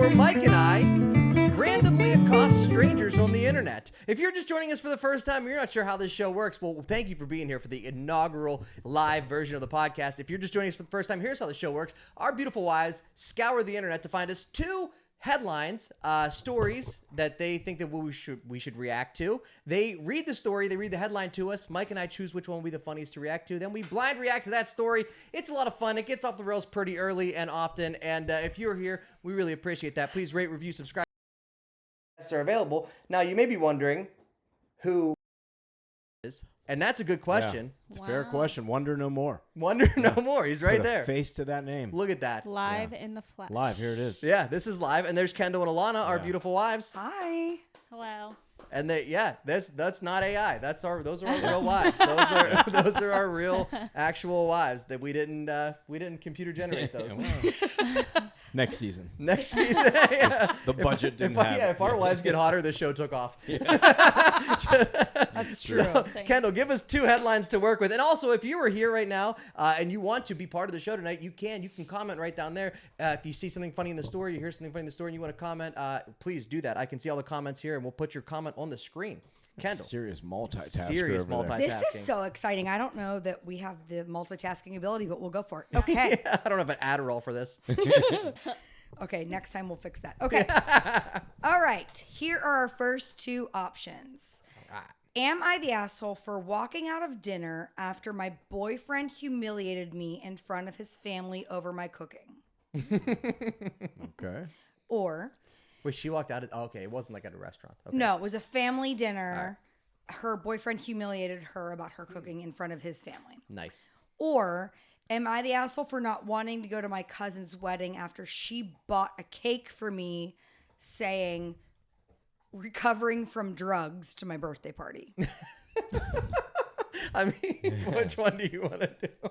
where Mike and I randomly accost strangers on the internet. If you're just joining us for the first time and you're not sure how this show works, well, thank you for being here for the inaugural live version of the podcast. If you're just joining us for the first time, here's how the show works. Our beautiful wives scour the internet to find us two headlines, stories that they think that we should react to. They read the story, they read the headline to us. Mike and I choose which one will be the funniest to react to. Then we blind react to that story. It's a lot of fun. It gets off the rails pretty early and often. And if you're here, we really appreciate that. Please rate, review, subscribe. Are available. Now you may be wondering who is, and that's a good question. Yeah, it's a fair question. Wonder no more. Wonder no more. He's right there. Face to that name. Look at that. Live in the flesh. Live. Here it is. Yeah, this is live, and there's Kendall and Alana, our beautiful wives. Hi. Hello. And that's not AI. Those are our real wives. Those are our real actual wives that we didn't computer generate those. Next season. Next season. Yeah. The budget didn't have it. If our wives get hotter, the show took off. That's true. So, Kendall, give us two headlines to work with. And also, if you are here right now and you want to be part of the show tonight, you can comment right down there. If you see something funny in the story, you hear something funny in the story, and you want to comment, please do that. I can see all the comments here, and we'll put your comment on the screen. Kendall. Serious multitasker. This is so exciting. I don't know that we have the multitasking ability, but we'll go for it. Okay. Yeah, I don't have an Adderall for this. Okay, next time we'll fix that. Okay. All right. Here are our first two options. All right. Am I the asshole for walking out of dinner after my boyfriend humiliated me in front of his family over my cooking? Okay. Or... Wait, she walked out. Okay, it wasn't like at a restaurant. Okay. No, it was a family dinner. Right. Her boyfriend humiliated her about her cooking in front of his family. Nice. Or am I the asshole for not wanting to go to my cousin's wedding after she bought a cake for me saying recovering from drugs to my birthday party? I mean, which one do you want to do?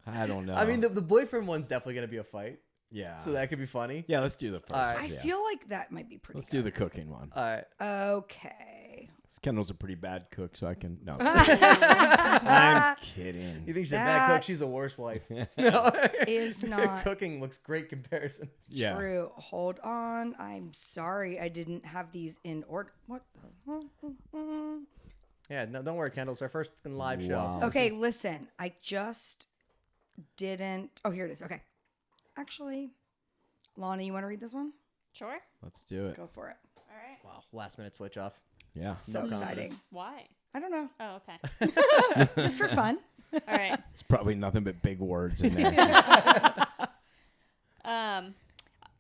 I don't know. I mean, the boyfriend one's definitely going to be a fight. Yeah. So that could be funny. Yeah, let's do the first one. I feel like that might be pretty Let's good. do the cooking one. All right. Okay. Kendall's a pretty bad cook, so I can... No. I'm kidding. You think she's a bad cook? She's a worse wife. No. Is not Cooking looks great comparison. Yeah. true. Hold on. I'm sorry. I didn't have these in order. What the... Yeah, no, don't worry, Kendall. It's our first live Wow. show. Okay, listen. I just didn't... Oh, here it is. Okay. Actually, Lana, you want to read this one? Sure. Let's do it. Go for it. All right. Wow, last minute switch off. Yeah. So No exciting. confidence. Why? I don't know. Oh, okay. Just for fun. All right. It's probably nothing but big words in there. Am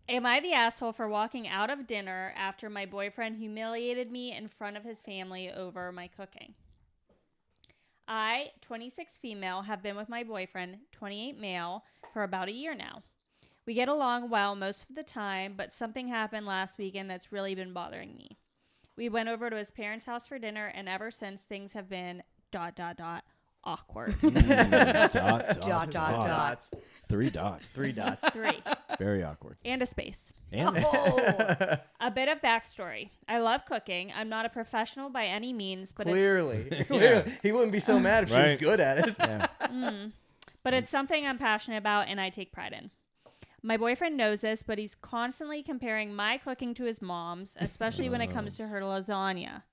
I the asshole for walking out of dinner after my boyfriend humiliated me in front of his family over my cooking? I, 26 female, have been with my boyfriend, 28 male, for about a year now. We get along well most of the time, but something happened last weekend that's really been bothering me. We went over to his parents' house for dinner, and ever since things have been ... awkward. Dots. 3 dots. 3 dots. 3. Very awkward. And a space. And A bit of backstory. I love cooking. I'm not a professional by any means, but Clearly. He wouldn't be so mad if she was good at it. yeah. but it's something I'm passionate about and I take pride in. My boyfriend knows this, but he's constantly comparing my cooking to his mom's, especially when it comes to her lasagna.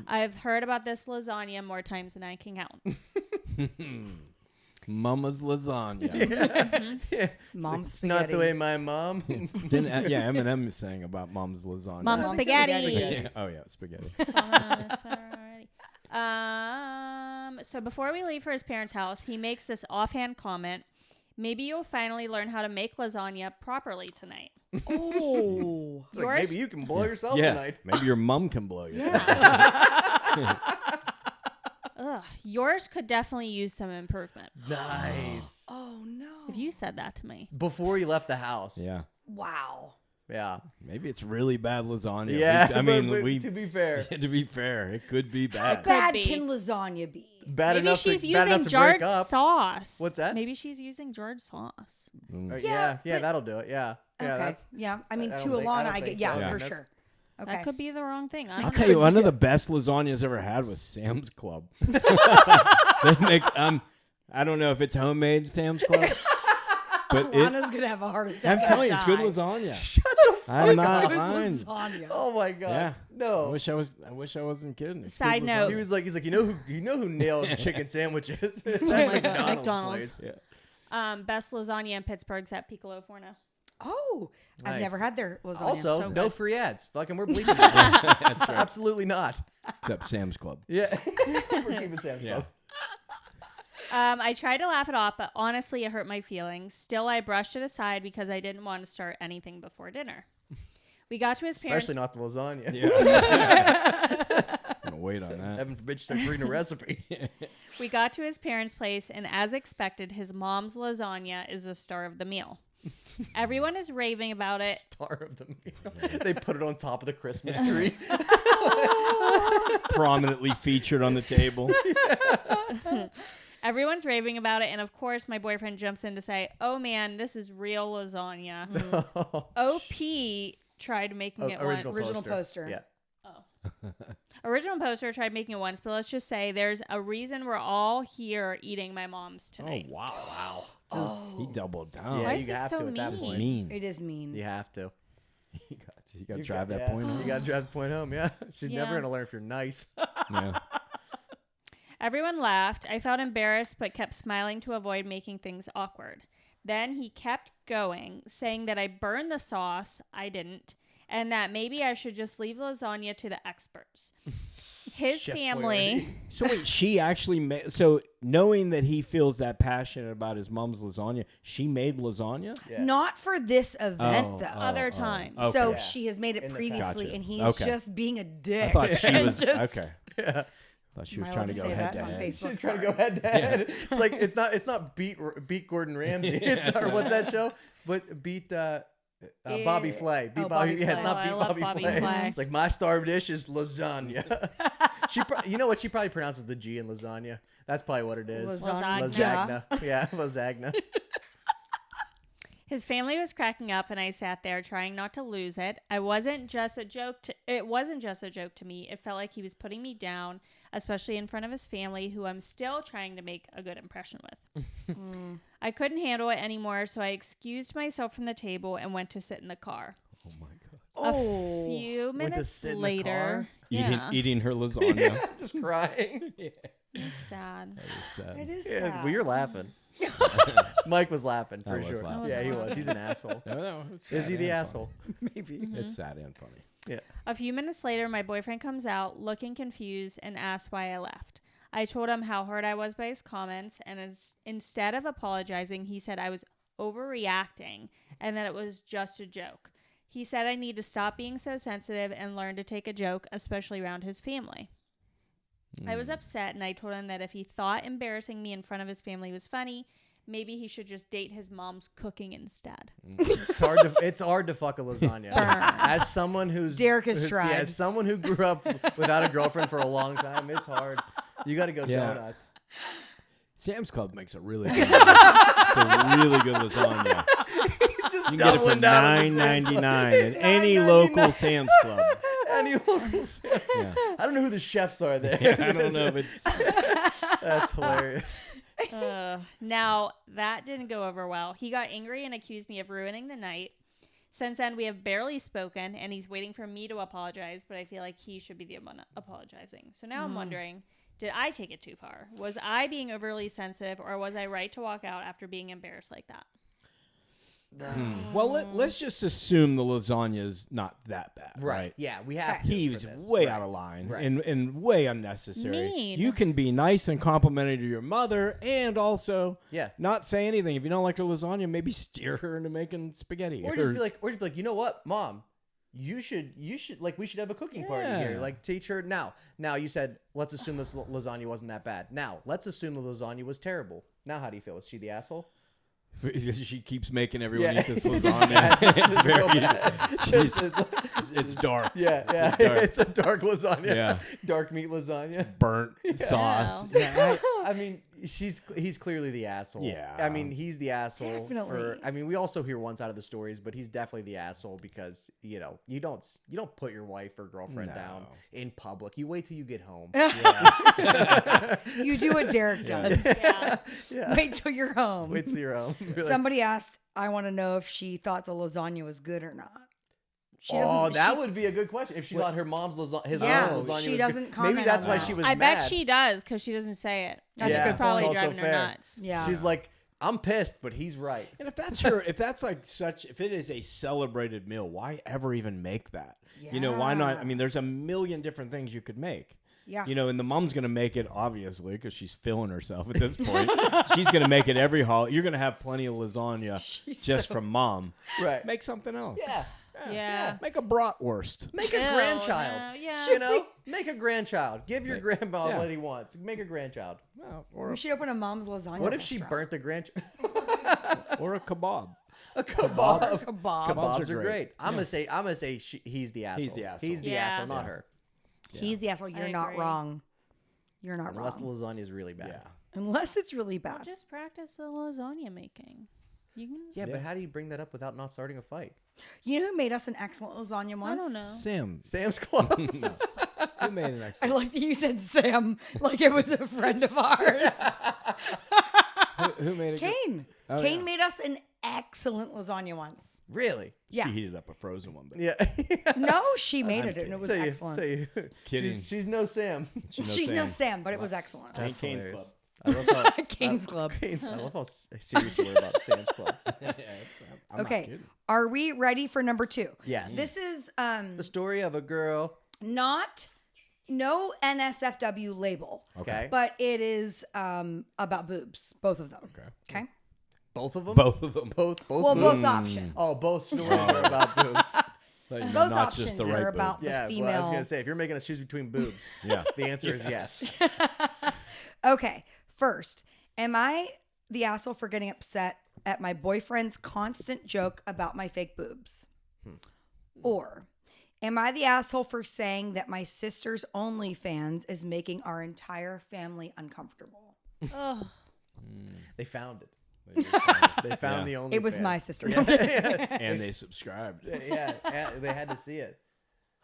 I've heard about this lasagna more times than I can count. Mama's lasagna. Yeah. Mom's It's spaghetti. not the way my mom. Eminem is saying about mom's lasagna. Mom's spaghetti. Yeah. Oh yeah, spaghetti. So before we leave for his parents' house, he makes this offhand comment. Maybe you'll finally learn how to make lasagna properly tonight. Oh. It's like, maybe you can blow yourself Yeah, tonight. maybe your mom can blow you. Ugh, yours could definitely use some improvement. Nice. Oh, no. If you said that to me. Before you left the house. Yeah. Wow. Yeah. Maybe it's really bad lasagna. Yeah. I mean, to be fair. to be fair, it could be How bad. bad be. can lasagna be? Bad Maybe enough she's to, bad using enough to jarred break up. sauce. What's that? Maybe she's using jarred sauce. Yeah, but- that'll do it. Yeah. Yeah. Okay. That's, Yeah. I mean, I to don't think- I Alana, don't I get, think yeah, so. Yeah. for That's- sure. Okay. That could be the wrong thing. I'll tell you, one of the best lasagnas I ever had was Sam's Club. They make I don't know if it's homemade Sam's Club, But Alana's gonna have a heart attack. I'm telling you, it's good Die. lasagna. Shut the fuck I'm up. not Good lying. lasagna. Oh my god. Yeah. No. I wish I wasn't kidding. It's Side good note. lasagna. He's like, you know who nailed chicken sandwiches? It's Oh that my God, McDonald's place. Yeah. Best lasagna in Pittsburgh's at Piccolo Forno. Oh, I've Nice. never had their lasagna. Also, So no good. free ads. Fucking, we're bleeping that. That's right. Absolutely not. Except Sam's Club. Yeah. We're keeping Sam's Yeah. Club. I tried to laugh it off, but honestly, it hurt my feelings. Still, I brushed it aside because I didn't want to start anything before dinner. We got to his parents. Especially not the lasagna. Yeah. Gonna wait on that. Heaven forbid you start reading a recipe. We got to his parents' place, and as expected, his mom's lasagna is the star of the meal. Everyone is raving about it. Star of the meal. They put it on top of the Christmas tree. Prominently featured on the table. Everyone's raving about it, and of course, my boyfriend jumps in to say, "Oh man, this is real lasagna." OP tried making it once. Original poster. Yeah. Original poster tried making it once, but let's just say there's a reason we're all here eating my mom's Oh tonight. Wow. He doubled down. Yeah, Why you is this have so to at that mean? point. Mean. It is mean. You have to. You got to drive that point home. You got to drive the point home, yeah. She's Yeah. never going to learn if you're nice. Yeah. Everyone laughed. I felt embarrassed, but kept smiling to avoid making things awkward. Then he kept going, saying that I burned the sauce. I didn't. And that maybe I should just leave lasagna to the experts. His Chef family. So wait, she actually made. So knowing that he feels that passionate about his mom's lasagna, she made lasagna. Yeah. Not for this event, though. Other times. Okay. So Yeah. she has made it In the previously, Gotcha. and he's Okay. just being a dick. I thought she was Just- okay. Yeah. Thought she was Am I trying allowed to to go say head that to on head. Facebook? She's trying to Sorry. go head to head. It's like it's not beat Gordon Ramsay. It's not, or what's that show? But beat Bobby Flay. Beat oh, Bobby. Bobby Yeah, it's Flay. not Oh, I beat love Bobby, Bobby Flay. Flay. It's like my star dish is lasagna. You know what? She probably pronounces the G in lasagna. That's probably what it is. Lasagna. Lasagna. Yeah, lasagna. His family was cracking up, and I sat there trying not to lose it. It wasn't just a joke to me. It felt like he was putting me down, especially in front of his family, who I'm still trying to make a good impression with. I couldn't handle it anymore, so I excused myself from the table and went to sit in the car. Oh my god. A few Went to minutes sit in the later, car? yeah, Eating her lasagna. Just crying. it's sad. That was sad. It is Yeah, sad. well, you're laughing. Mike was laughing for I was sure. laughing. Yeah, he was. He's an asshole. No, it's Is sad he the and asshole? Maybe. funny. It's sad and funny. Yeah. A few minutes later, my boyfriend comes out, looking confused, and asks why I left. I told him how hurt I was by his comments, and instead of apologizing, he said I was overreacting and that it was just a joke. He said I need to stop being so sensitive and learn to take a joke, especially around his family. I was upset, and I told him that if he thought embarrassing me in front of his family was funny, maybe he should just date his mom's cooking instead. It's hard to fuck a lasagna. Burn. As someone Derek has tried. Yeah, as someone who grew up without a girlfriend for a long time, it's hard. You got to go Yeah. donuts. Sam's Club makes a really good, lasagna. He's just You can get it for doubling down on the Sam's Club. $9.99 It's at any $9.99. local Sam's Club. Any local Sam's Yeah. I don't know who the chefs are there. I don't know if it's That's hilarious. Now, that didn't go over well. He got angry and accused me of ruining the night. Since then, we have barely spoken, and he's waiting for me to apologize, but I feel like he should be the one apologizing. So now I'm wondering, did I take it too far? Was I being overly sensitive, or was I right to walk out after being embarrassed like that? well. Let's just assume the lasagna is not that bad, right? Yeah, we have to. He for was this. way Right. out of line Right. and way unnecessary. Mean. You can be nice and complimentary to your mother, and also Yeah. not say anything. If you don't like her lasagna, maybe steer her into making spaghetti. Or just be like, you know what, Mom, you should like we should have a cooking party here. Yeah. Like teach her now. Now you said let's assume this lasagna wasn't that bad. Now let's assume the lasagna was terrible. Now how do you feel? Is she the asshole? she keeps making everyone Yeah. eat this lasagna. It's real bad. It's dark. Yeah, yeah. dark. It's a dark lasagna. Yeah. Dark meat lasagna. Burnt sauce. Wow. Yeah, I mean, he's clearly the asshole. Yeah. I mean, he's the asshole. Definitely. I mean, we also hear one side of the stories, but he's definitely the asshole because you don't put your wife or girlfriend down in public. You wait till you get home. You do what Derek does. Yeah. Wait till you're home. Wait till you're home. You're like, Somebody asked, I want to know if she thought the lasagna was good or not. that would be a good question. If she thought her mom's mom's lasagna she was doesn't good. comment Maybe that's on why that. she was I mad. bet she does because she doesn't say it. That's Yeah, a It's good probably it's also driving her fair. nuts. Yeah. She's like, I'm pissed, but he's right. And if it is a celebrated meal, why ever even make that? You know, why not? I mean, there's a million different things you could make. Yeah. You know, and the mom's going to make it, obviously, because she's filling herself at this point. She's going to make it every holiday. You're going to have plenty of lasagna just from mom. Right. Make something else. Yeah. Make a bratwurst. Make a grandchild. Yeah. You know, make a grandchild. Give your grandma what he wants. Make a grandchild. Well, We should open a mom's lasagna. What if she restaurant. burnt the grandchild? or a kebab. A kebab. Kebab. Kebabs are are great. great. I'm gonna say he's the asshole. He's the asshole. He's the Yeah. asshole, not her. He's the asshole. You're not agree. wrong. You're not Unless the wrong. lasagna is really bad. Yeah. Unless it's really bad. Just practice the lasagna making. You can. Yeah, but how do you bring that up without not starting a fight? You know who made us an excellent lasagna once? I don't know. Sam's Club. Who made an I excellent? like that you said Sam like it was a friend of ours. Who made it? Kane. Oh, Kane yeah. made us an excellent lasagna once. Really? Yeah. She heated up a frozen one. But Yeah. No, she made it and it was Tell you, excellent. tell you. Kidding. She's no Sam. She's no Sam, but it was excellent. That's Kane's hilarious. Club. I love how Kane's Club. I love how serious you were about Sam's Club. I'm not Okay. kidding. Are we ready for number 2? Yes. This is The story of a girl. no NSFW label. Okay. But it is about boobs, both of them. Okay. Both of them. Both of them. Both. Well, boobs? both options. Oh, both stories are about boobs. But, you know, Both not options just the are right about boob. the Yeah. female. Well, I was gonna say if you're making us choose between boobs, Yeah. the answer is yes. Okay. First, am I the asshole for getting upset at my boyfriend's constant joke about my fake boobs? Or am I the asshole for saying that my sister's OnlyFans is making our entire family uncomfortable? Oh, They found it. They found the only. It was my sister. And they subscribed. Yeah, they had to see it.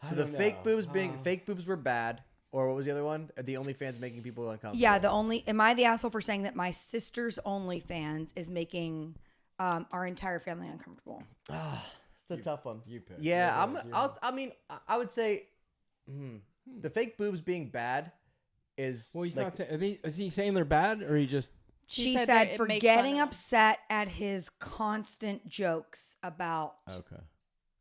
So the don't fake know. fake boobs were bad. Or what was the other one? The OnlyFans making people uncomfortable. Yeah, am I the asshole for saying that my sister's OnlyFans is making our entire family uncomfortable? It's a tough one. You pick. Yeah, I would say the fake boobs being bad is. Well, he's like, not saying. Is he saying they're bad, or he just? She said said that it for makes getting fun of- upset at his constant jokes about Okay.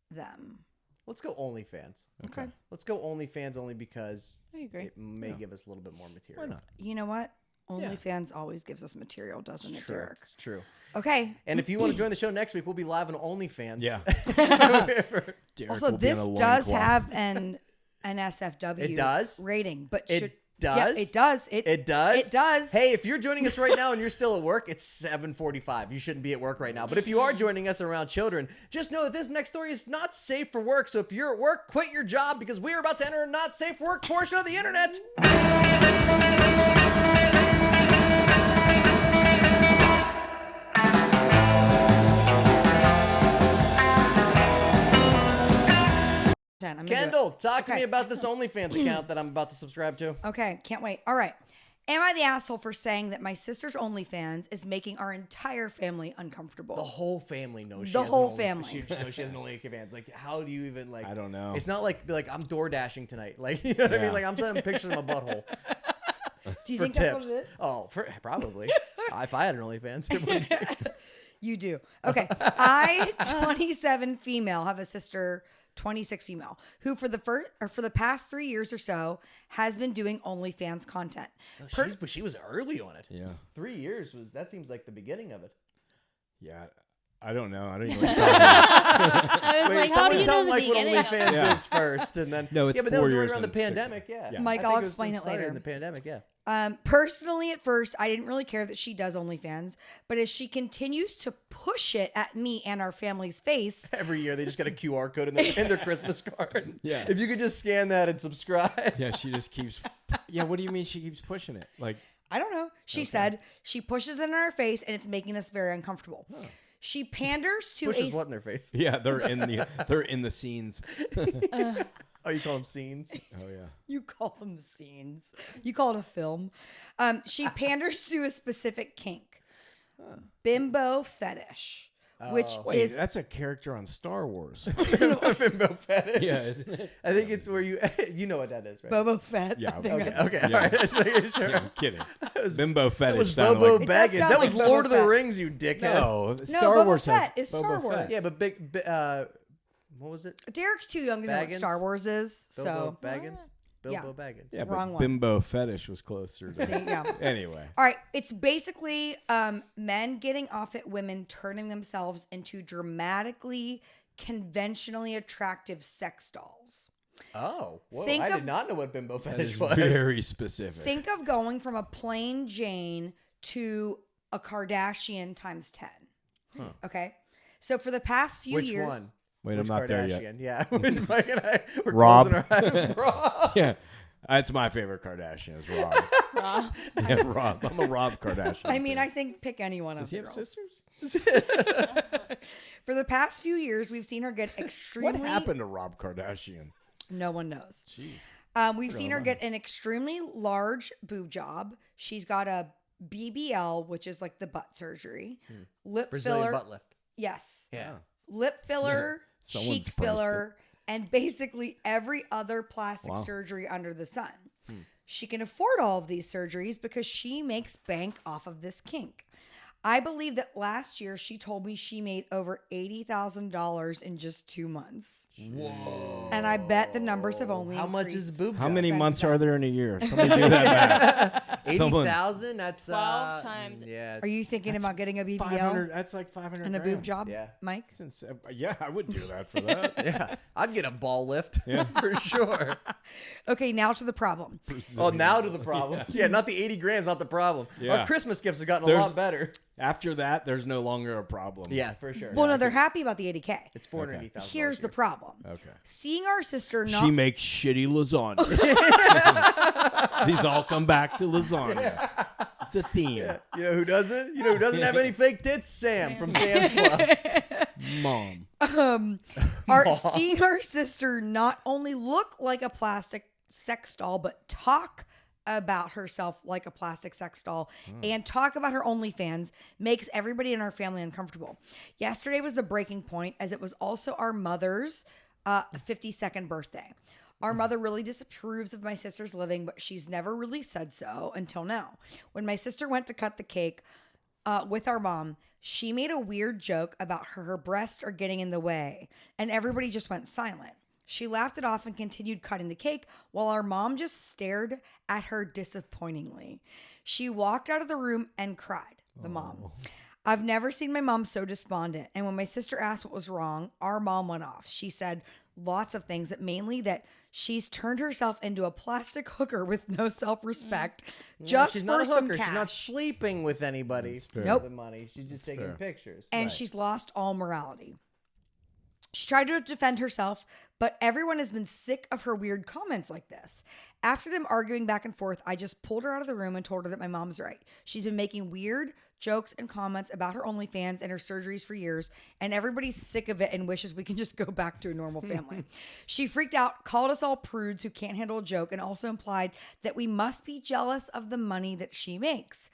them. Let's go OnlyFans. Okay. Let's go OnlyFans only because I agree. it may give us a little bit more material. Why not? You know what? OnlyFans always gives us material, doesn't it, True. Derek? It's true. Okay. And if you want to join the show next week, we'll be live on OnlyFans. Yeah. Also, this does have an SFW It does? rating, but It should does? Yeah, it does. It does? It does. Hey, if you're joining us right now and you're still at work, it's 7:45. You shouldn't be at work right now. But if you are joining us around children, just know that this next story is not safe for work. So if you're at work, quit your job because we are about to enter a not safe for work portion of the internet. I'm gonna do it. Kendall, talk to Okay. me about this OnlyFans account that I'm about to subscribe to. Okay, can't wait. All right. Am I the asshole for saying that my sister's OnlyFans is making our entire family uncomfortable? The whole family knows she The has an whole Only- family. She knows she has an OnlyFans. Like, how do you even like? I don't know. It's not like I'm door dashing tonight. Like, you know what I mean? Yeah. Like, I'm sending pictures of my butthole Do you for think that's tips. what it is? Oh, probably. If I had an OnlyFans, it would be. You do. Okay. I, 27 female, have a sister, 26 female, who for the past 3 years or so has been doing OnlyFans content. But she was early on it. Yeah. 3 years that seems like the beginning of it. Yeah. I don't know. I don't even know what you're talking about. I was Wait, like, how someone do you tell know them the like what beginning of it? OnlyFans Yeah. is first, and then No, it's yeah, but that 4 was right years around the and 6 pandemic. years. Yeah, Yeah. Mike, I I'll think it was explain it started later. in the pandemic. Yeah. Personally, at first, I didn't really care that she does OnlyFans, but as she continues to push it at me and our family's face, Every year they just got a QR code in their Christmas card. Yeah. If you could just scan that and subscribe. Yeah, she just keeps. Yeah, what do you mean she keeps pushing it? Like, I don't know. She said she pushes it in our face and it's making us very uncomfortable. She panders to Pushes what in their face? Yeah, they're in the scenes. Oh, you call them scenes? Oh yeah. You call them scenes. You call it a film. She panders to a specific kink. Bimbo fetish. Which Wait, is that's a character on Star Wars. Bimbo fetish. Yeah, isn't it? I think it's where you know what that is, right? Boba Fett. Yeah, I think okay, that's- Okay, Yeah. all right. Just making sure. Yeah, I'm kidding. was- Bimbo fetish. That was sounded Bobo like, does Baggins. sound That was like Lord Boba of the Fett. Rings, you dickhead. No, No, Star Boba Wars Fett has is Star Boba Wars. Fett. Yeah, but what was it? Derek's too young to know what Baggins? Star Wars is. Bilbo So, Baggins? Yeah. Bilbo Baggins. Yeah, Wrong but one. Bimbo fetish was closer. To see, yeah. Anyway, All right, it's basically men getting off at women turning themselves into dramatically, conventionally attractive sex dolls. Oh, whoa. Think I of- did not know what Bimbo that fetish is was. very specific. Think of going from a plain Jane to a Kardashian times 10. Okay? So for the past few Which years... one? Wait, Which I'm not there Kardashian? yet. Yeah. When Mike and I were Rob. closing our eyes. Rob. Yeah, that's my favorite Kardashian. Is Rob. Rob. Yeah, Rob. I'm a Rob Kardashian. I mean, I think pick any one of Does he the have girls. sisters? For the past few years, we've seen her get extremely... What happened to Rob Kardashian? No one knows. Jeez. We've seen her get an extremely large boob job. She's got a BBL, which is like the butt surgery. Lip Brazilian filler. butt lift. Yes. Yeah. Lip filler, Someone's cheek priced filler, and basically every other plastic Wow. surgery under the sun. She can afford all of these surgeries because she makes bank off of this kink. I believe that last year she told me she made over $80,000 in just 2 months. Whoa. And I bet the numbers have only How much increased. is boob How job? many Sense months that. are there in a year? Somebody do that math. Someone- 80,000? That's 12 times. Yeah. Are you thinking about getting a BBL 500. That's like 500. and a grand. boob job, Yeah. Mike? Yeah, I would do that for that. Yeah. I'd get a ball lift. Yeah. For sure. Okay, now to the problem. Oh, now to the problem. Yeah, not the 80 grand's not the problem. Yeah. Our Christmas gifts have gotten a There's- lot better. After that, there's no longer a problem. Yeah, for sure. Well, no, they're happy about the 80K. It's $480,000. Here's the problem. Okay. Seeing our sister not She makes shitty lasagna. These all come back to lasagna. It's a theme. You know who doesn't? You know who doesn't have any fake tits? Sam from Sam's Club. Mom. seeing our sister not only look like a plastic sex doll, but talk about herself like a plastic sex doll and talk about her OnlyFans makes everybody in our family uncomfortable. Yesterday was the breaking point, as it was also our mother's 52nd birthday. Our mother really disapproves of my sister's living, but she's never really said so until now. When my sister went to cut the cake with our mom, she made a weird joke about her breasts are getting in the way, and everybody just went silent. She laughed it off and continued cutting the cake while our mom just stared at her disappointingly. She walked out of the room and cried, the mom. I've never seen my mom so despondent. And when my sister asked what was wrong, our mom went off. She said lots of things, but mainly that she's turned herself into a plastic hooker with no self-respect just She's for not a some hooker. cash. She's not sleeping with anybody for Nope. the money. She's just taking fair. pictures. And she's lost all morality. She tried to defend herself, but everyone has been sick of her weird comments like this. After them arguing back and forth, I just pulled her out of the room and told her that my mom's right. She's been making weird jokes and comments about her OnlyFans and her surgeries for years, and everybody's sick of it and wishes we can just go back to a normal family. She freaked out, called us all prudes who can't handle a joke, and also implied that we must be jealous of the money that she makes.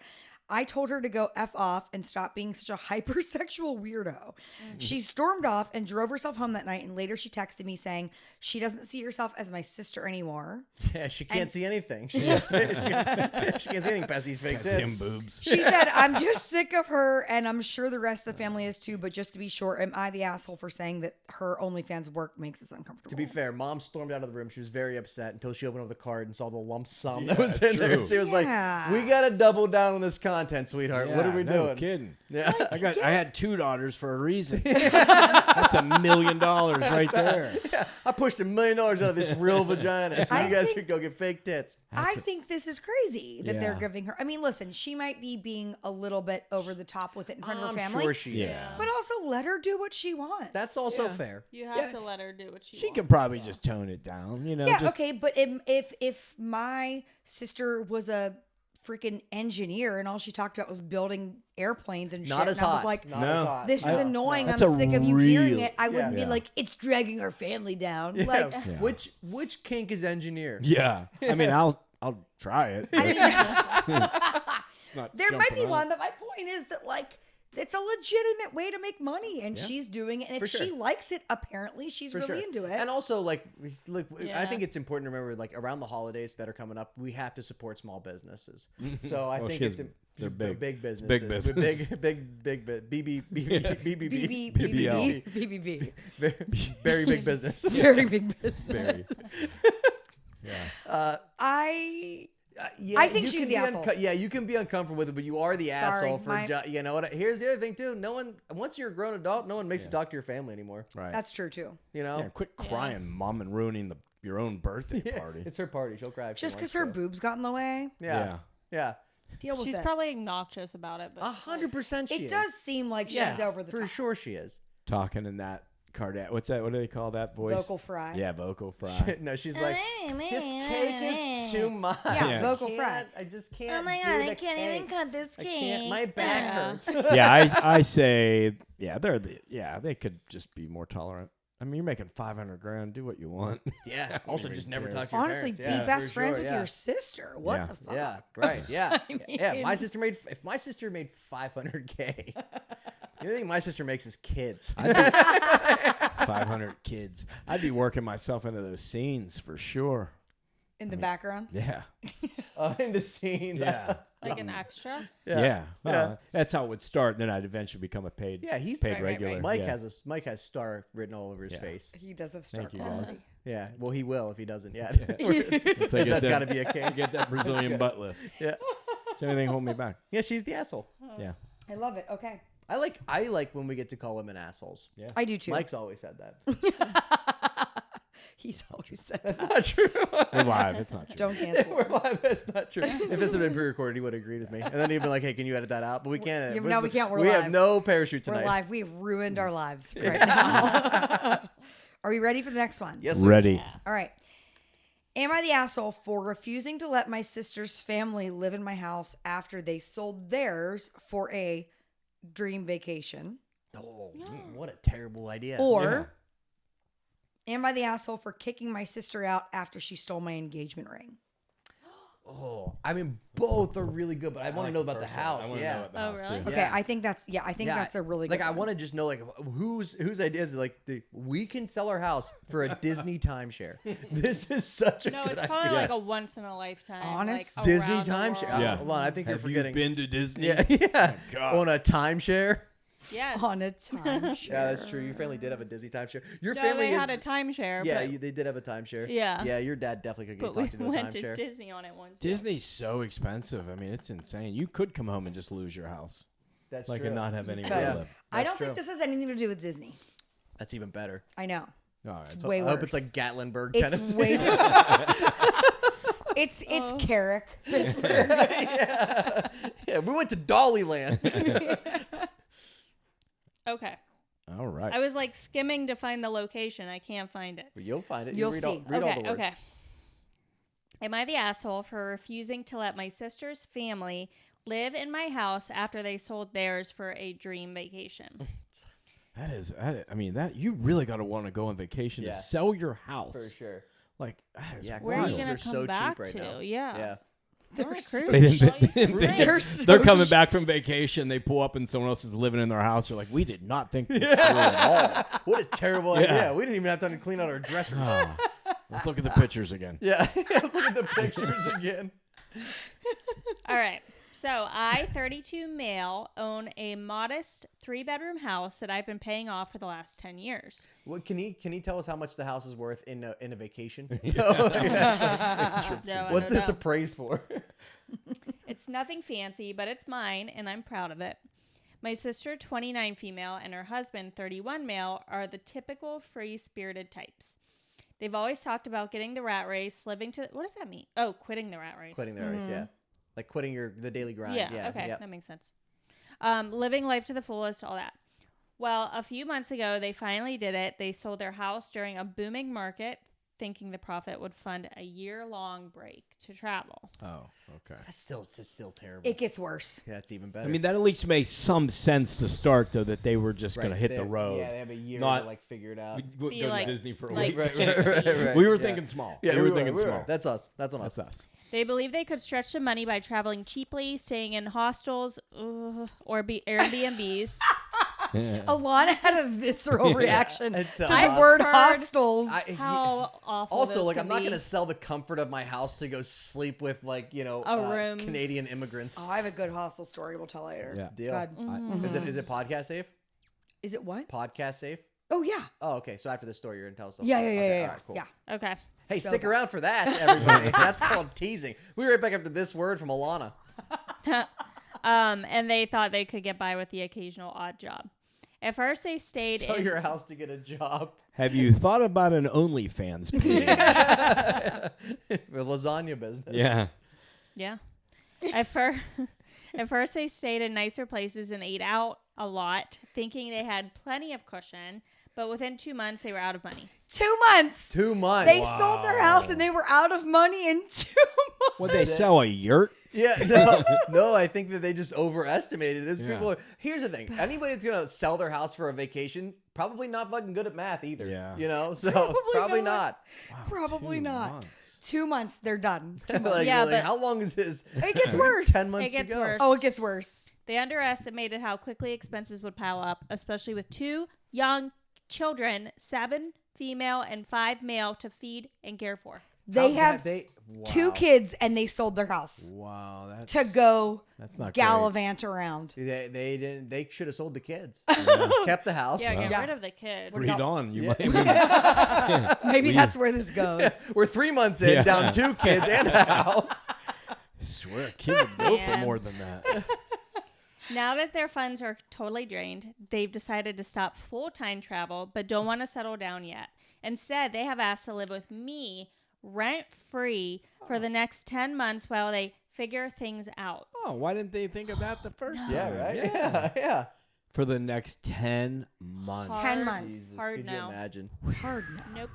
I told her to go F off and stop being such a hypersexual weirdo. She stormed off and drove herself home that night, and later she texted me saying she doesn't see herself as my sister anymore. Yeah, she can't see anything. She can't see anything past these fake tits. Damn boobs. She said, I'm just sick of her, and I'm sure the rest of the family is too, but just to be sure, am I the asshole for saying that her OnlyFans work makes us uncomfortable? To be fair, mom stormed out of the room. She was very upset until she opened up the card and saw the lump sum Yeah, that was in there. true. She was Yeah. like, "We gotta double down on this content, sweetheart. What are we no doing?" Kidding. Yeah. I had 2 daughters for a reason. That's $1 million right there. Yeah, I pushed $1 million out of this real vagina so I you guys think- could go get fake tits. I think this is crazy that they're Yeah. giving her. I mean, listen, she might be being a little bit over the top with it in front of her I'm family, sure she is. Yeah. but also let her do what she wants. That's also fair. You have to let her do what she She wants. could probably just tone it down, Yeah, just, okay, but if my sister was a freaking engineer, and all she talked about was building airplanes and Not shit. as and I was hot. like, Not No. as hot. this is No, annoying. no. That's I'm a sick of you hearing real- it. I wouldn't be Yeah. like, it's dragging our family down. Yeah. Like, Yeah. Which kink is engineer? Yeah. I mean, I'll try it. I mean, It's not there might be jumping out. one, but my point is that like it's a legitimate way to make money, and she's doing it. And For if sure. she likes it, apparently she's For really sure. into it. And also, like, look, I Yeah. think it's important to remember, like, around the holidays that are coming up, we have to support small businesses. So I Well, think she it's has- they're big. big It's businesses, big with business. BBB, BBB, BBB, very big business. very big business. Very. Yeah. Yeah, I think you she's can the be asshole. Yeah, you can be uncomfortable with it, but you are the Sorry, asshole for. You know what? Here's the other thing too. No one, once you're a grown adult, no one makes you talk to your family anymore. Right. That's true too. You know. Yeah, quit crying, Mom, and ruining your own birthday Yeah, party. it's her party. She'll cry. If Just she because wants her boobs got in the way, to. Yeah. Yeah. deal with She's it. probably obnoxious about it, but 100%. She It is. does seem like she's Yeah, over the for top. sure. She is. Talking in that what's that? What do they call that voice? Vocal fry. Yeah, vocal fry. No, she's like, this cake is too much. Yeah, Yeah. vocal I fry. can't- I just can't. Oh my do god, the I can't even cake. cut this I cake. can't. My back Yeah. hurts. Yeah, I say, they could just be more tolerant. I mean, you're making $500,000. Do what you want. Yeah. Also, even just never care. talk to your Honestly, parents. Yeah, be best for friends sure, with yeah. your sister. What Yeah. the fuck? Yeah, right. Yeah. Yeah, mean- my sister made if my sister made $500K. The only thing my sister makes is kids. 500 kids. I'd be working myself into those scenes for sure. In the background. Yeah. Into scenes. Yeah. like an extra. Yeah. Well, that's how it would start. And then I'd eventually become a paid. Yeah, he's paid Right, right, regular. right. Mike yeah. has star written all over his Yeah. face. He does have star Thank you, quality. guys. Yeah. Well, he will if he doesn't yet. So you That's get got to that- be a king. Get that Brazilian butt lift. Yeah. Is anything holding me back? Yeah, she's the asshole. Yeah. I love it. Okay. I like when we get to call women assholes. Yeah. I do too. Mike's always said that. He's always said That's that. not true. We're live. It's not true. Don't cancel. We're live. That's not true. If this had been pre-recorded, he would have agreed with me, and then he'd be like, "Hey, can you edit that out?" But we can't. Yeah, no, we can't. We're we have live. no parachute tonight. We're live. We've ruined our lives right now. Are we ready for the next one? Yes, sir. Ready. All right. Am I the asshole for refusing to let my sister's family live in my house after they sold theirs for a dream vacation? Oh, what a terrible idea. Or am I the asshole for kicking my sister out after she stole my engagement ring? Oh, I mean, both are really good, but I want to know about the house. I want to Yeah. know about the Oh, house, really? too. Okay, Yeah. I think that's a really good I one. want to just know like whose idea is it? Like we can sell our house for a Disney timeshare. This is such a No, good it's probably idea. like a once in a lifetime. Honest? like, Disney around the timeshare. world. Yeah. Hold on, I think you're Have forgetting. you been to Disney? Yeah, yeah. God. On a timeshare. Yes. on a timeshare. Yeah, that's true. Your family did have a Disney timeshare. Your No, family they is. had a timeshare. Yeah, but, they did have a timeshare. Yeah. Yeah, your dad definitely could get but we talked into a went to timeshare. Disney on it once. Disney's so expensive. I mean, it's insane. You could come home and just lose your house. That's Like true. and not have anywhere could. to Yeah. live. I That's don't think true. this has anything to do with Disney. That's even better. I know. All right. It's way I worse. hope it's like Gatlinburg, It's Tennessee. way It's Carrick. Yeah, we went to Dollyland. Okay. All right. I was like skimming to find the location. I can't find it. You'll find it. You'll read see. Read okay, all the words. okay. Am I the asshole for refusing to let my sister's family live in my house after they sold theirs for a dream vacation? That is, I mean, that you really got to want to go on vacation Yeah. to sell your house. For sure. Like, that is Yeah, Where are you cruises gonna are come so back cheap right to? now. Yeah. Yeah. They're so cruise. They're so They're coming back from vacation. They pull up and someone else is living in their house. They're like, we did not think this through at all. What a terrible idea. We didn't even have time to clean out our dressers. Ah. Let's look at the pictures again. Yeah. Let's look at the pictures again. All right. So I, 32 male, own a modest 3-bedroom house that I've been paying off for the last 10 years. What can he tell us how much the house is worth in a vacation? No, What's I this don't know. appraised for? It's nothing fancy, but it's mine, and I'm proud of it. My sister, 29 female, and her husband, 31 male, are the typical free-spirited types. They've always talked about getting the rat race, living to... What does that mean? Oh, quitting the rat race. Quitting the race, yeah. Like quitting the daily grind. Yeah, okay, Yep. that makes sense. Living life to the fullest, all that. Well, a few months ago, they finally did it. They sold their house during a booming market, thinking the profit would fund a year-long break to travel. Oh, okay. That's still terrible. It gets worse. Yeah, it's even better. I mean, that at least makes some sense to start, though, that they were just Right, going to hit they the have- road. Yeah, they have a year Not- to like figure it out. Go Be to like- Disney for a like week. gypsies. We were Yeah. thinking small. Yeah, we were thinking small. That's us. That's on us. That's us. They believe they could stretch the money by traveling cheaply, staying in hostels or Airbnbs. Yeah. Alana had a visceral reaction to It's, the uh, word I've heard- hostels. How awful Also, those like, can I'm not be. going to sell the comfort of my house to go sleep with, like, A room. Canadian immigrants. I have a good hostel story we'll tell later. Yeah. Deal. God. Is it podcast safe? Is it what? Podcast safe? Oh, yeah. Oh, okay. So after this story, you're going to tell us Yeah, something. yeah, Okay, yeah, all yeah. right, cool. Yeah. Okay. Hey, So stick bad. around for that, everybody. That's called teasing. We'll be right back after this word from Alana. And they thought they could get by with the occasional odd job. At first, they stayed Sell in. your house to get a job. Have you thought about an OnlyFans page? The lasagna business. Yeah. Yeah. At first, they stayed in nicer places and ate out a lot, thinking they had plenty of cushion. But within 2 months, they were out of money. 2 months. 2 months. They sold their house and they were out of money in 2 months. Would they sell a yurt? Yeah, no, I think that they just overestimated this. Yeah. People. Here's the thing: anybody that's gonna sell their house for a vacation, probably not fucking good at math either. Yeah. So Probably probably not. not. Probably 2 not. months. 2 months, they're done. 2 months. like, Yeah, like, but- how long is this? It gets worse. 10 months It gets to go. worse. Oh, it gets worse. They underestimated how quickly expenses would pile up, especially with 2 young children, 7 female and 5 male, to feed and care for. They have wow. 2 kids and they sold their house Wow, that's to go that's not gallivant around. They didn't. They should have sold the kids. Kept the house. Yeah, get Yeah. rid of the kid. great. Read on. You might. Maybe that's where this goes. We're 3 months in, Yeah. down 2 kids and a house. swear a kid would go for Man. more than that. Now that their funds are totally drained, they've decided to stop full-time travel, but don't want to settle down yet. Instead, they have asked to live with me rent-free for the next 10 months while they figure things out. Oh, why didn't they think of that the first time? Yeah, right. Yeah. Yeah. For the next 10 months. 10 months. Jesus, Hard could now. you imagine? Hard no. Nope.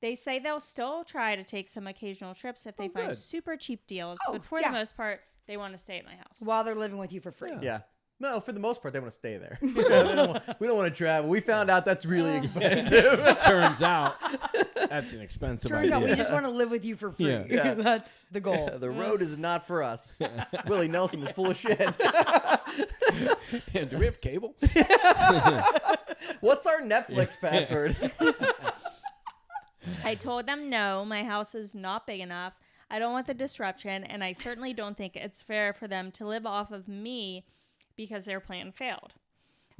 They say they'll still try to take some occasional trips if they find good. super cheap deals, Oh, but for yeah. the most part, they want to stay at my house. While they're living with you for free. Yeah. No, for the most part, they want to stay there. We don't want to travel. We found out that's really expensive. Turns out that's an expensive Turns idea. out we just want to live with you for free. Yeah. Yeah. That's the goal. The road is not for us. Willie Nelson was full of shit. Yeah, do we have cable? What's our Netflix password? I told them no, my house is not big enough. I don't want the disruption, and I certainly don't think it's fair for them to live off of me because their plan failed.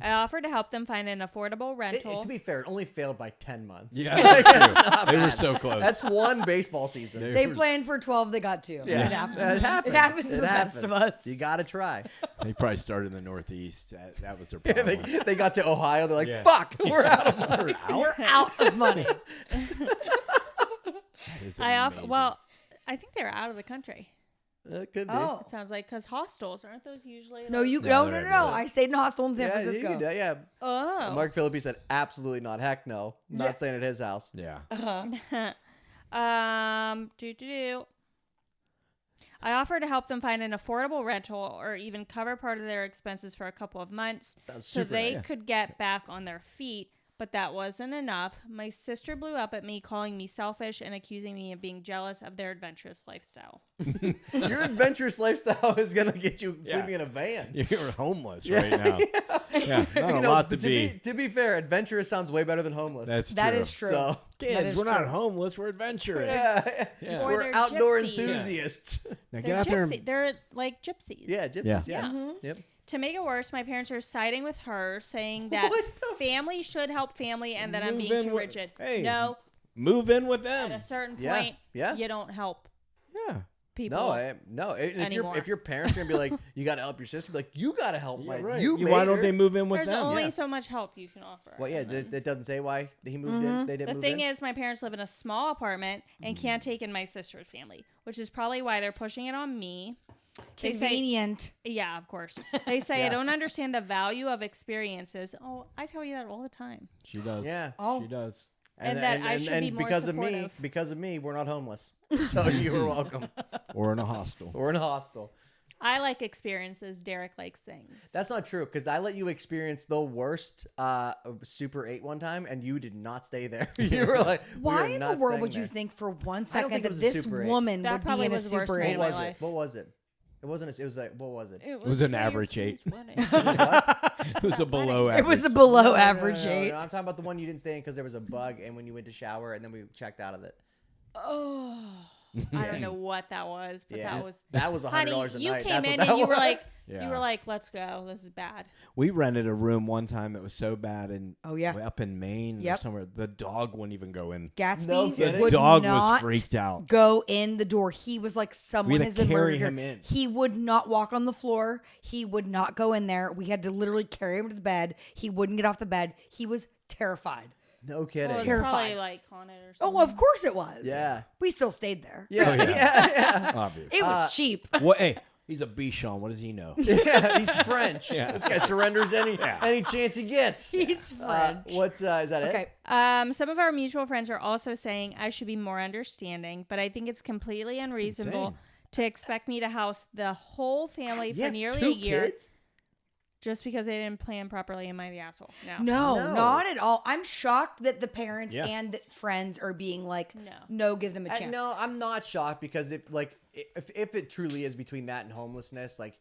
I offered to help them find an affordable rental. To be fair, it only failed by 10 months. Yeah, that's true. They were so close. That's one baseball season. They planned for 12, they got 2. Yeah. It happens. It happens. It happens to the best of us. You got to try. They probably started in the Northeast. That was their Yeah, problem. they got to Ohio. They're like, Yeah. fuck, we're out of money. We're out of money. That is amazing. Well, I think they're out of the country. It could be. Oh. It sounds like, because hostels, aren't those usually? No, like- you No, no. they're not. I stayed in a hostel in San Yeah, Francisco. you could, yeah. Oh. Mark Philippi said, absolutely not. Heck no. Not staying at his house. Yeah. I offered to help them find an affordable rental or even cover part of their expenses for a couple of months That's so super they nice. could get back on their feet. But that wasn't enough. My sister blew up at me, calling me selfish and accusing me of being jealous of their adventurous lifestyle. Your adventurous lifestyle is going to get you Yeah. sleeping in a van. You're homeless right now. Yeah, not a You know, lot to but be. To be fair, adventurous sounds way better than homeless. That's That true. is true. So, That Kids, is we're not true. homeless. We're adventurous. yeah. Yeah. Or We're they're outdoor gypsies. enthusiasts. Now get They're, out there. they're like gypsies. Yeah, gypsies. Yeah. Yeah. Yep. To make it worse, my parents are siding with her, saying that What the- family should help family and that I'm Move being in too with- rigid. hey. No, Move in with at them. a certain Yeah, point, yeah. you don't help Yeah. people. No. Anymore. If your parents are gonna be like, you got to help your sister, be like, you got to help Yeah, my. right. You Why made don't her. they move in with There's them? only Yeah. so much help you can offer. Well, yeah. and then- It doesn't say why he moved in. They didn't The move thing in. is, my parents live in a small apartment and can't take in my sister's family, which is probably why they're pushing it on me. They say, Convenient. yeah, of course. They say Yeah. I don't understand the value of experiences. Oh, I tell you that all the time. She does. Yeah. Oh. She does. And that I should be more supportive. Because of me, we're not homeless. So you were welcome. Or in a hostel. We're in a hostel. I like experiences. Derek likes things. That's not true, because I let you experience the worst Super 8 one time, and you did not stay there. You were like, Why "We are in the not world staying would there." you think for one I don't second think it that was a this Super 8. woman That would probably be in a was the worst Super rate 8? of What my was it? life. What was it? It wasn't. It was like, what was it? was an average 8. It was a below It average. was a below No, average no, 8. I'm talking about the one you didn't stay in because there was a bug, and when you went to shower, and then we checked out of it. Oh, I don't know what that was, but that was $100 honey, a night. you came That's what in that and you were was. like, Yeah. let's go. This is bad. We rented a room one time that was so bad, and Oh, yeah. up in Maine or Yep. somewhere, the dog wouldn't even go in. No Gatsby kidding. would The dog was not freaked out. go in the door. He was like, someone had has to been carry murdered here. him in. He would not walk on the floor. He would not go in there. We had to literally carry him to the bed. He wouldn't get off the bed. He was terrified. No kidding. Well, it's Terrified. probably like haunted or something. Oh, of course it was. Yeah. We still stayed there. Yeah, Oh, yeah. yeah. Obviously. It was cheap. What? Hey, he's a Bichon. What does he know? Yeah, he's French. Yeah. This guy surrenders any chance he gets. He's French. What is that? Okay. Some of our mutual friends are also saying I should be more understanding, but I think it's completely unreasonable insane. to expect me to house the whole family You for have nearly 2 a year kids? just because they didn't plan properly. Am I the asshole? No. No, not at all. I'm shocked that the parents Yeah. and the friends are being like, No. no, give them a chance. No, I'm not shocked because if it truly is between that and homelessness, like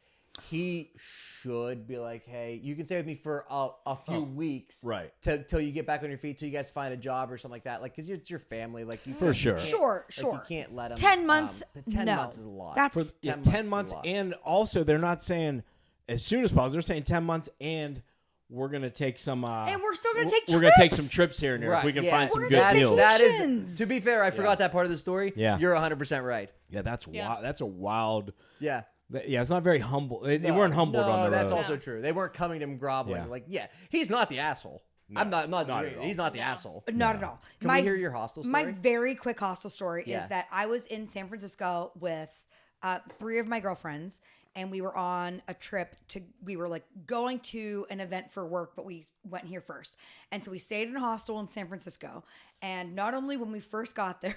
he should be like, hey, you can stay with me for a few weeks, right. Till you get back on your feet, till you guys find a job or something like that, like because it's your family, like you For sure. Sure. you can't let them. 10 months, 10 no. months is a lot. That's 10 months, and also they're not saying as soon as possible. They're saying 10 months, and we're gonna take some. And we're still gonna take We're gonna take trips. some trips here and there if we can yeah. find some We're good gonna deals. That is, Vacations. to be fair, I forgot that part of the story. Yeah. You're 100% right. Yeah, that's Yeah. wild. That's a wild. Yeah. Yeah, it's not very humble. They weren't humbled on the road. that's also true. They weren't coming to him groveling. Yeah. Like, he's not the asshole. I'm not not at all. he's not the asshole. Not at all. Can we hear your hostel story? My very quick hostel story Yeah. is that I was in San Francisco with 3 of my girlfriends, and we were on a trip we were like going to an event for work, but we went here first. And so we stayed in a hostel in San Francisco. And not only when we first got there,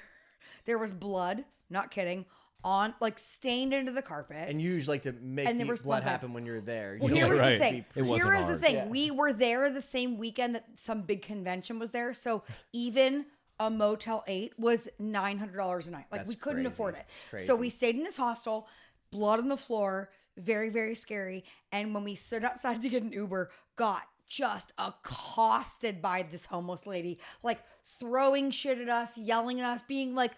there was blood, not kidding, on like stained into the carpet. And you usually like to make And there the was blood blood happen when you're there. Well, You here know, was like, the thing. It wasn't Here is the ours. thing. Yeah. We were there the same weekend that some big convention was there. So even a Motel 8 was $900 a night. Like That's we couldn't crazy. afford it. It's So crazy. we stayed in this hostel, blood on the floor, very, very scary. And when we stood outside to get an Uber, got just accosted by this homeless lady, like throwing shit at us, yelling at us, being like,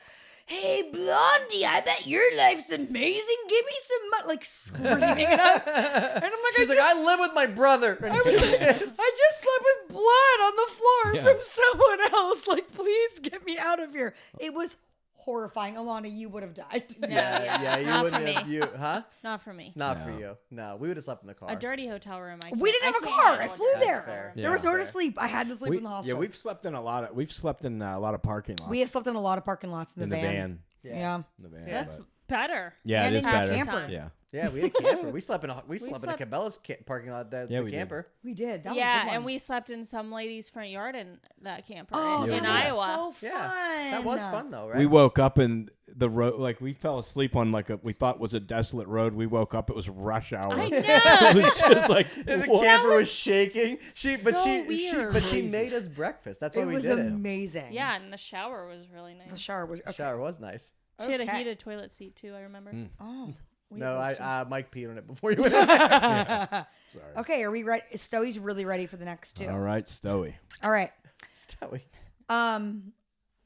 hey, Blondie, I bet your life's amazing. Give me some money. Like screaming at us. And I'm like, She's like, I live with my brother. I just slept with blood on the floor Yeah. from someone else. Like, please get me out of here. It was horrifying. Alana, you would have died. yeah, you Not wouldn't for have. me. Huh? Not for me. Not for you. No, we would have slept in the car. A dirty hotel room. We didn't have a car. I flew That's there. fair. There was Yeah. nowhere to sleep. I had to sleep in the hostel. we've slept in a lot of parking lots. We have slept in a lot of parking lots in in the the van. van. Yeah. In the van. That's but- better. yeah, and it is in your better. camper. Yeah. Yeah, we had a camper. We slept in a slept- Cabela's parking lot. The Yeah, we did. camper. We did. That was a Yeah, good one. and we slept in some lady's front yard in that camper Oh, in that was Iowa. so Yeah, fun. that was fun though, right? We woke up in the road, like we fell asleep on like we thought was a desolate road. We woke up, it was rush hour. I It know. was just like And the what? camper was shaking. She so weird. she made us breakfast. That's why It we was did amazing. Yeah, and the shower was really nice. The shower was it. The okay. shower was nice. She had a Okay. heated toilet seat too. I remember. Oh. we No, both Mike peed on it before you went in. Sorry. Okay, are we ready? Stowie's really ready for the next 2. All right, Stoey. All right. Stowie.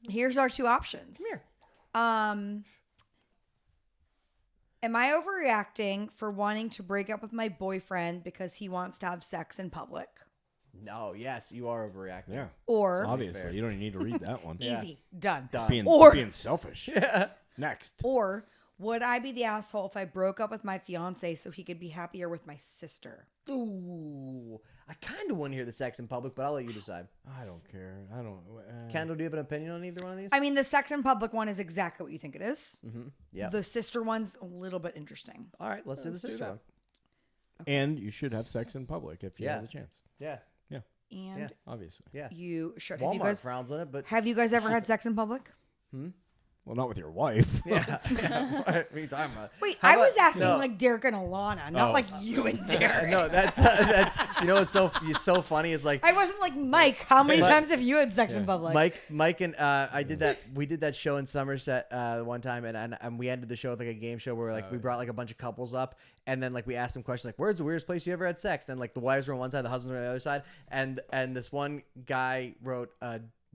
Here's our 2 options. Come here. Am I overreacting for wanting to break up with my boyfriend because he wants to have sex in public? No, yes, you are overreacting. Yeah. Or Obviously, fair. you don't even need to read that one. Yeah. easy, done. Done. Being selfish. Next. Or would I be the asshole if I broke up with my fiance so he could be happier with my sister? Ooh, I kind of want to hear the sex in public, but I'll let you decide. I don't care. I don't. Kendall, do you have an opinion on either one of these? I mean, the sex in public one is exactly what you think it is. Yeah. The sister one's a little bit interesting. All right, let's do the sister one. And you should have sex in public if you Yeah. have the chance. Yeah. Yeah. And Obviously. Yeah. you should. Walmart frowns on it, but Have you guys ever had sex in public? Well, not with your wife. yeah. What are you talking about? Wait, How I was about- asking no. like Derek and Alana, not like you and Derek. No, that's you know what's so funny is like I wasn't like Mike. How many times have you had sex in public? Mike and I did that. We did that show in Somerset one time, and we ended the show with like a game show where like we brought like a bunch of couples up, and then like we asked them questions like, "Where's the weirdest place you ever had sex?" And like the wives were on one side, the husbands were on the other side, and this one guy wrote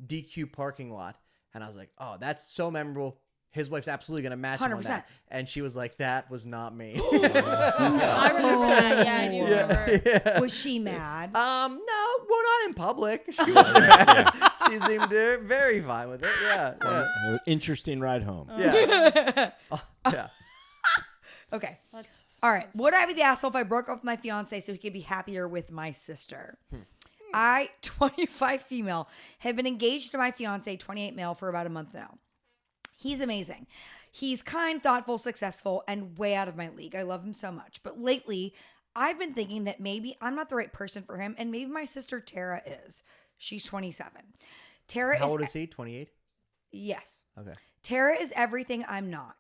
DQ parking lot, and I was like, "Oh, that's so memorable." His wife's absolutely gonna match him on 100%. that, and she was like, "That was not me." I remember that. Yeah, I do remember. Was she mad? No, well, not in public. She wasn't. She seemed very fine with it. Yeah. Interesting ride home. Yeah. Yeah. Okay. Let's- All right. Would I be the asshole if I broke up with my fiance so he could be happier with my sister? I, 25 female, have been engaged to my fiance, 28 male, for about a month now. He's amazing. He's kind, thoughtful, successful, and way out of my league. I love him so much. But lately, I've been thinking that maybe I'm not the right person for him, and maybe my sister Tara is. She's 27. Tara How old is he? 28? Yes. Okay. Tara is everything I'm not.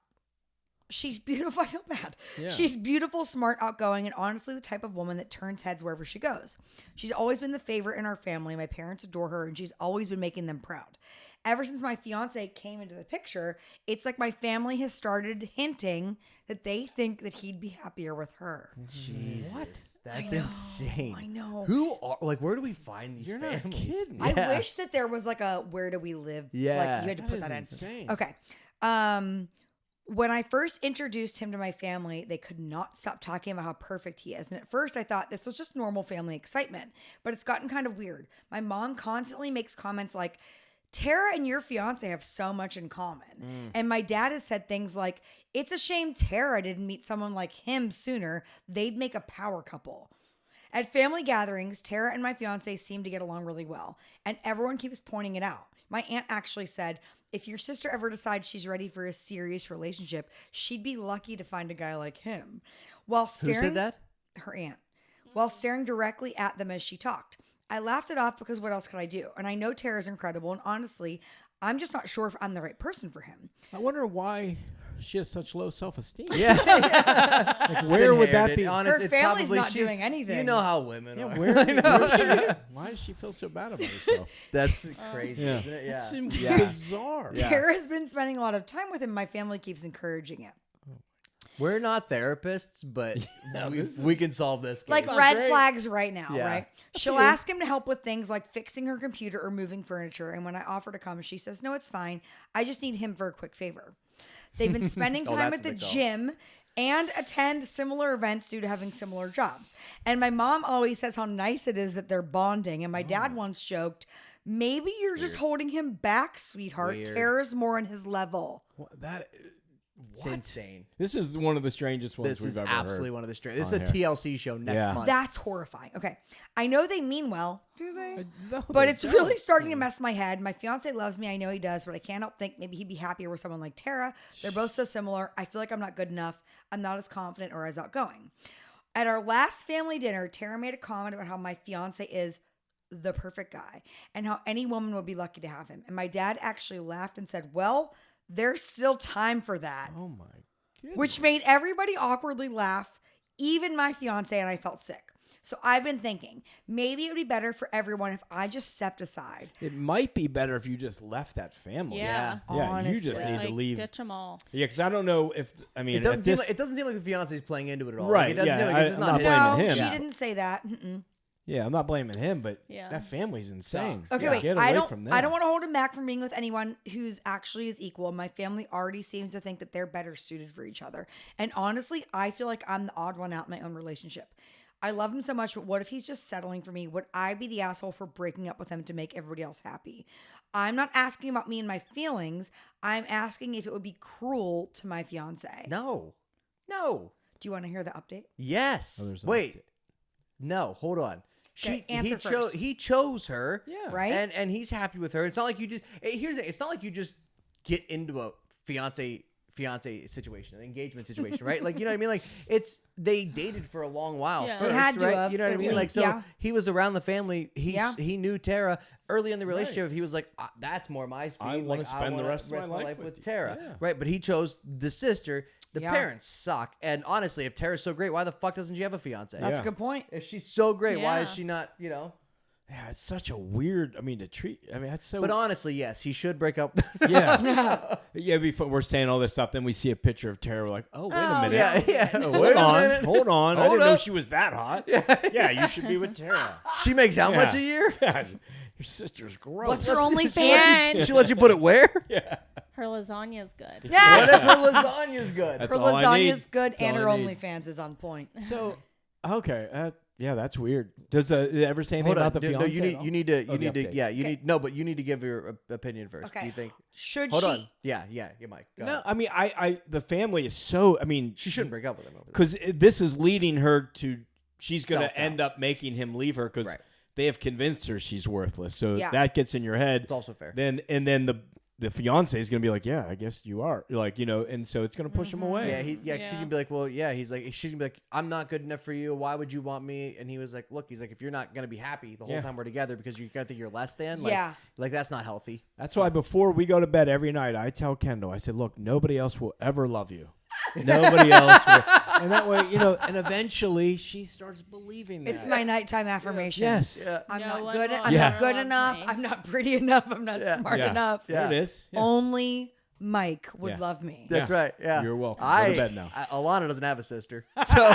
She's beautiful. I feel bad. Yeah. She's beautiful, smart, outgoing, and honestly the type of woman that turns heads wherever she goes. She's always been the favorite in our family. My parents adore her, and she's always been making them proud. Ever since my fiance came into the picture, it's like my family has started hinting that they think that he'd be happier with her. Jesus. What? That's I know, insane. I know. Who are like? Where do we find these You're not families? kidding. I Yeah. wish that there was like a where do we live? Yeah. Like you had to That put is that in. insane. Okay. When I first introduced him to my family, they could not stop talking about how perfect he is. And at first I thought this was just normal family excitement, but it's gotten kind of weird. My mom constantly makes comments like, Tara and your fiance have so much in common. And my dad has said things like, it's a shame Tara didn't meet someone like him sooner. They'd make a power couple. At family gatherings, Tara and my fiance seem to get along really well, and everyone keeps pointing it out. My aunt actually said, if your sister ever decides she's ready for a serious relationship, she'd be lucky to find a guy like him. While Who staring, said that? Her aunt. While staring directly at them as she talked. I laughed it off because what else could I do? And I know Tara's incredible, and honestly, I'm just not sure if I'm the right person for him. I wonder why she has such low self-esteem. Yeah. Like, where would that Inherited. be? Honest, Her it's family's probably not she's- doing anything. You know how women Yeah, are. why does she feel so bad about herself? That's crazy, Yeah. isn't it? Yeah. That seems Yeah. bizarre. Yeah. Tara's been spending a lot of time with him. My family keeps encouraging it. We're not therapists, but Yeah, we can solve this. Case. Like That's red great. flags right now, Yeah. right? She'll ask him to help with things like fixing her computer or moving furniture. And when I offer to come, she says, no, it's fine. I just need him for a quick favor. They've been spending Oh, time that's at the what they call it. gym and attend similar events due to having similar jobs. And my mom always says how nice it is that they're bonding. And my dad once joked, maybe you're just holding him back, sweetheart. Weird. Tara's more on his level. It's insane. This is one of the strangest ones This we've is ever absolutely heard. one of the straight. This is on a here. TLC show next Yeah. month. That's horrifying. Okay. I know they mean well. Do they? No, But they it's don't. really starting to mess my head. My fiance loves me. I know he does, but I can't help think maybe he'd be happier with someone like Tara. They're both so similar. I feel like I'm not good enough. I'm not as confident or as outgoing. At our last family dinner, Tara made a comment about how my fiance is the perfect guy and how any woman would be lucky to have him. And my dad actually laughed and said, well, there's still time for that, Oh my goodness. which made everybody awkwardly laugh, even my fiance, and I felt sick. So I've been thinking, maybe it would be better for everyone if I just stepped aside. It might be better if you just left that family. Yeah. Yeah, you just Honestly. need to Like, leave. ditch them all. Yeah, because I don't know if I mean It doesn't at seem this- like the fiance's playing into it at all. Right, Like, it doesn't yeah, seem like it's just I'm not not his. blaming No, him. she Yeah. didn't say that. Mm-mm. Yeah, I'm not blaming him, but Yeah. that family's insane. Sucks. Okay, Yeah. wait. Get away I don't. from them. I don't want to hold him back from being with anyone who's actually his equal. My family already seems to think that they're better suited for each other, and honestly, I feel like I'm the odd one out in my own relationship. I love him so much, but what if he's just settling for me? Would I be the asshole for breaking up with him to make everybody else happy? I'm not asking about me and my feelings. I'm asking if it would be cruel to my fiance. No. Do you want to hear the update? Yes. Oh, there's an Wait. update. No. Hold on. Okay, answer first. He chose her. Yeah. Right? And he's happy with her. It's not like you just. It's not like you just get into a fiance fiance situation, an engagement situation, right? Like, you know what I mean? Like, they dated for a long while Yeah. first, They had to right? have, You know what I at mean? Like, least, so yeah. he was around the family. He knew Tara early in the relationship. He was like, that's more my speed. I wanna like, spend the wanna rest of my life with with you." Tara, Yeah. right? But he chose the sister. The Yeah. parents suck. And honestly, if Tara's so great, why the fuck doesn't she have a fiance? That's Yeah. a good point. If she's so great, why is Yeah. she not, you know? Yeah, it's such a weird. I mean, to treat. I mean, that's so. But honestly, yes, he should break up. yeah, yeah. Before we're saying all this stuff, then we see a picture of Tara. We're like, oh, wait a Oh, minute. yeah, yeah. Hold Wait a on, minute. hold on. I Hold didn't know up. she was that hot. Yeah, you should be with Tara. She makes how much a Yeah. year? God, your sister's gross. What's her OnlyFans? And She let you put it where? Yeah, her lasagna's good. What Yeah. if her lasagna's good? That's Her all I need. lasagna's good That's and all her I need. OnlyFans is on point. So, okay, yeah, that's weird. Does it ever say anything Hold on. about the No, fiance? you at need all? you need to Oh, you the need to update. yeah you need no, but you need to give your opinion first. Okay. Do you think? Should Hold she? on. Yeah, Mike. Go No, ahead. I mean, I the family is so. I mean, She shouldn't break up with him over this. because this is leading her to. She's going to Self-doubt. end up making him leave her because Right. they have convinced her she's worthless. So Yeah. that gets in your head. It's also fair. Then the fiance is going to be like, yeah, I guess you are. Like, you know, and so it's going to push him away. Yeah, 'cause he's gonna be like, well, yeah. She's gonna be like, I'm not good enough for you. Why would you want me? And he was like, look, he's like, if you're not gonna be happy the whole Yeah. time we're together because you're gonna think you're less than, like, Yeah. like that's not healthy. That's why before we go to bed every night, I tell Kendall, I said, look, nobody else will ever love you. Nobody else will. And that way, you know, and eventually she starts believing that. It's my nighttime affirmation. Yes. Yeah. I'm No not one good. will I'm Yeah. not good love enough. me. I'm not pretty enough. I'm not smart Yeah. enough. Yeah. There it is. Yeah. Only Mike would Yeah. love me. That's right. Yeah. You're welcome. Go to bed now. Alana doesn't have a sister, so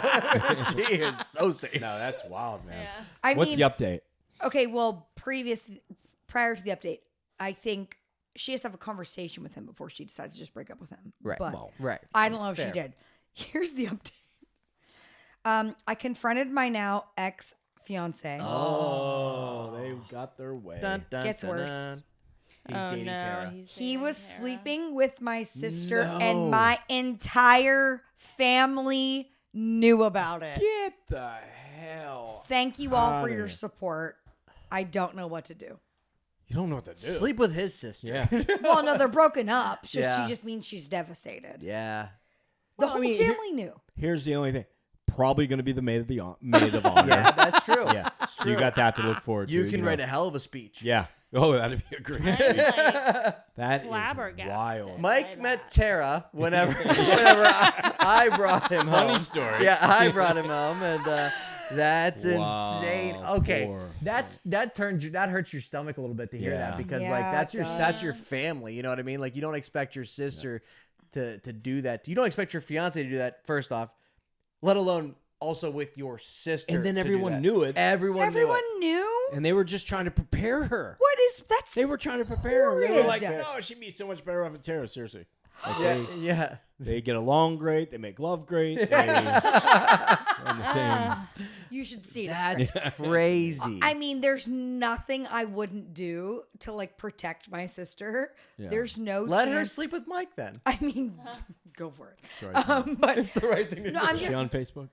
she is so safe. No, that's wild, man. Yeah. I What's mean, the update? Okay, well, prior to the update, I think she has to have a conversation with him before she decides to just break up with him. Right. But Well, Right. I don't know if Fair. she did. Here's the update. I confronted my now ex fiance. Oh, they got their way. Dun, dun, Gets dun, worse. dun. He's Oh, dating no, Tara. he's He dating was Tara. sleeping with my sister, No. and my entire family knew about it. Get the hell. Thank you all for outta your here. support. I don't know what to do. You don't know what to do. Sleep with his sister. Yeah. Well, no, they're broken up. So Yeah. she just means she's devastated. Yeah. The Well, I whole mean, family knew. Here's the only thing. Probably going to be the maid of honor. Yeah, that's true. Yeah. So you got that to look forward to. You can know. wite a hell of a speech. Yeah. Oh, that'd be a great I'm speech. like That is flabbergasted. wild. Mike by met that. Tara whenever I brought him home. Funny story. Yeah, I brought him home, and that's Wow, insane. Okay, poor that hurts your stomach a little bit to hear Yeah. that because Yeah, like that's it your does. that's your family. You know what I mean? Like you don't expect your sister to do that. You don't expect your fiance to do that. First off, let alone also with your sister. And then to do everyone that. knew it. Everyone knew Everyone it. knew? And they were just trying to prepare her. What is that's They were trying to prepare her. They were horrid. like, no, she'd be so much better off with Tara. Seriously. Like, Yeah, yeah. They get along great. They make love great. They, they're on the same. you should see it. It's That's crazy. I mean, there's nothing I wouldn't do to like protect my sister. Yeah. There's no Let her chance- sleep with Mike then. I mean, go for it. Sorry, But It's the right thing to no, do. I'm is she on just Facebook?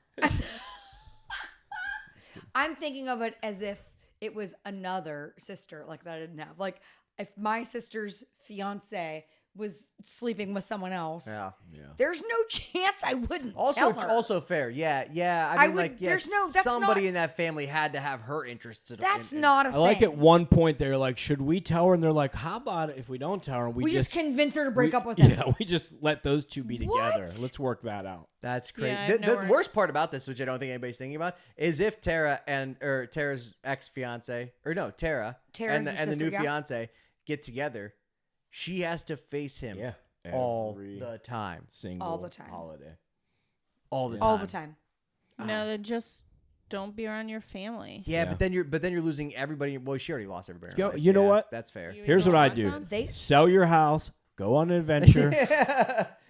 I'm thinking of it as if it was another sister like that I didn't have. Like if my sister's fiance was sleeping with someone else. Yeah. Yeah. There's no chance I wouldn't. Also, tell her. also fair. Yeah, yeah. I I mean, would- like, yes, there's no- that's somebody not- in that family had to have her interests. That's not a I thing. like at one point they're like, should we tell her? And they're like, how about if we don't tell her? We just convince her to break up with him. Yeah, we just let those two be together. What? Let's work that out. That's crazy. Yeah, I have the nowhere- worst part about this, which I don't think anybody's thinking about, is if Tara or Tara's ex fiance, or no, Tara Tara's and the sister, new yeah. fiance get together, she has to face him Yeah. all Every the time, single All the time. holiday. all the Yeah. time, all the time. No, then just don't be around your family. Yeah, Yeah. but then you're losing everybody. Well, she already lost everybody. in her Yo, life. you know Yeah, what? That's fair. You Here's don't what I want do. them? They Sell your house, go on an adventure,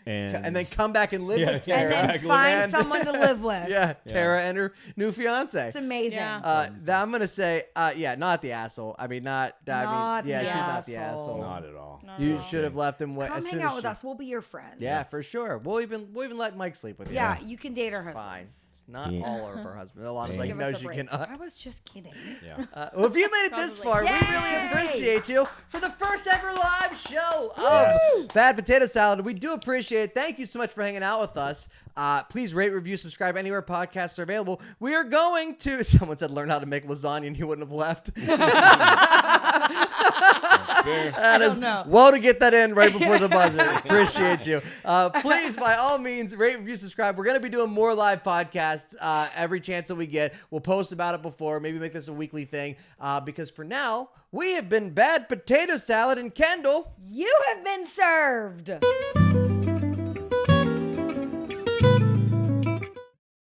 And then come back and live Yeah, with yeah. Tara. and then Exactly. find And- someone to live with. Yeah, Tara and her new fiance. It's amazing. Yeah. I'm gonna say, yeah, not the asshole. I mean, Not yeah, the she's not the asshole. asshole. not at all. Not You at all. should have left him. Come as soon hang as out with she- us. We'll be your friends. Yeah, for sure. We'll even let Mike sleep with you. Yeah, you can date our It's fine. husbands. It's not Yeah. all of her husbands. Alana's Yeah. like, Give no, us a she break. cannot. I was just kidding. Yeah. Well, if you made it this far, Probably. we really Yay! appreciate you for the first ever live show of Yes. Bad Potato Salad. We do appreciate appreciate it. Thank you so much for hanging out with us. Please rate, review, subscribe anywhere podcasts are available. We are going to, someone said learn how to make lasagna and he wouldn't have left. That is, woe to get that in right before the buzzer. Appreciate you. Please, by all means, rate, review, subscribe. We're going to be doing more live podcasts every chance that we get. We'll post about it before, maybe make this a weekly thing. Because for now, we have been Bad Potato Salad and Kendall. You have been served.